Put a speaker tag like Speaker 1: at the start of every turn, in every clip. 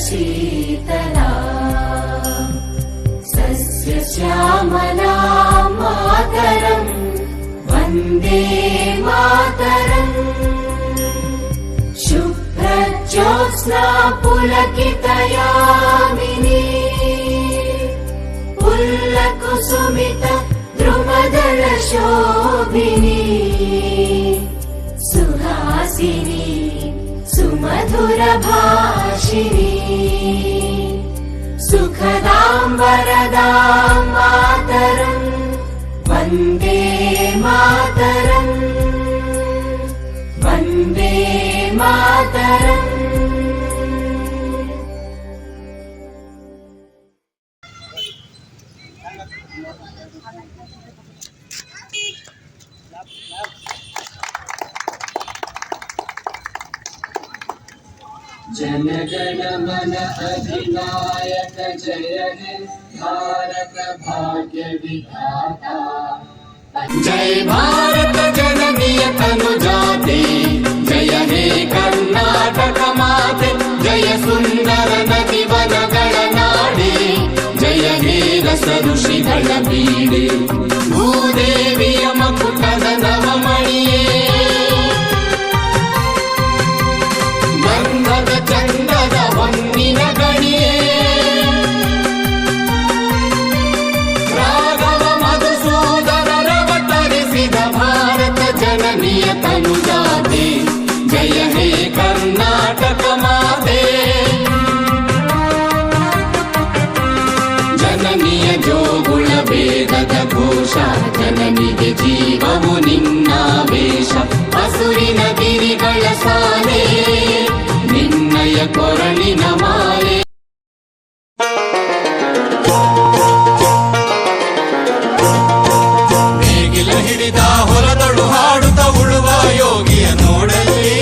Speaker 1: शीतला सस्यश्यामला मातरम् वन्दे मातरम् शुभ्रज्योत्स्ना पुलकितयामिनी पुल्लकुसुमित द्रुमदलशोभिनी सुहासिनी सुमधुरभाषिणी सुखदां वरदां मातरम् वन्दे मातरम् वन्दे मातरम्।
Speaker 2: जनगण मन अधिनायक जय हे भारत भाग्य विधाता। जय भारत जननीय तनुजाते जय हे कर्नाटक माते जय सुंदर नदी वनಗಳ ನಾಡೆ जय हे रस ಋಷಿಗಳ ಬೀಡೆ ಭೂದೇವಿಯ ಮಕುಟದ ನವಮಣಿಯೇ ಚಂದದ ಹೊನ್ನಿನ ಗಣಿಯೇ ರಾಘವ ಮಧುಸೂದನರವತರಿಸಿದ ಭಾರತ ಜನನಿಯ ತನುಜಾತೆ ಜಯ ಹೇ ಕರ್ನಾಟಕ ಮಾತೆ। ಜನನಿಯ ಜೋಗುಳ ವೇದದ ಘೋಷ ಜನನಿಗೆ ಜೀವವು ನಿನ್ನಾವೇಶ ಹಸುರಿನ ಗಿರಿಗಳ ಸಾಲೆ ನಿನ್ನಯ ಕೊರಳಿನ ಮಾಲೆ। ನೇಗಿಲ ಹಿಡಿದ ಹೊಲದೊಳು ಹಾಡುತ್ತ ಉಳುವ ಯೋಗಿಯ ನೋಡಲ್ಲಿ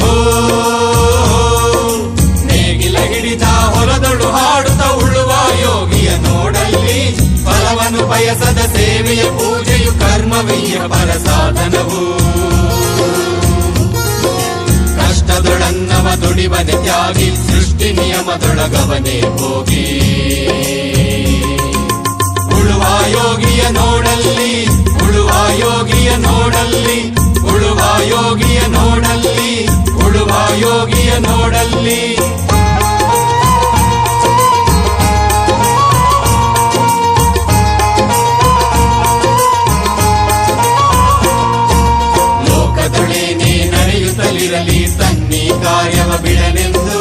Speaker 2: ಓ ನೇಗಿಲ ಹಿಡಿದ ಹೊಲದೊಳು ಹಾಡುತ್ತ ಉಳುವ ಯೋಗಿಯ ನೋಡಲ್ಲಿ ಫಲವನ್ನು ಬಯಸದ ಸೇವೆಯ ಪೂಜೆಯು ಕರ್ಮವೀಯ ಪರ ಸಾಧನವು ಕಷ್ಟದೊಡನ್ನವ ದುಡಿವನೆ ತ್ಯಾಗಿ ಸೃಷ್ಟಿ ನಿಯಮದೊಳಗವನೇ ಹೋಗಿ ಉಳುವ ಯೋಗಿಯ ನೋಡಲ್ಲಿ ಉಳುವ ಯೋಗಿಯ ನೋಡಲ್ಲಿ ಉಳುವ ಯೋಗಿಯ ನೋಡಲ್ಲಿ ಉಳುವ ಯೋಗಿಯ ನೋಡಲ್ಲಿ। ಲೋಕದೊಳೇನೆ ನಡೆಯುತ್ತಲಿರಲಿ ತನ್ನಿ ಕಾರ್ಯವ ಬಿಡನೆಂದು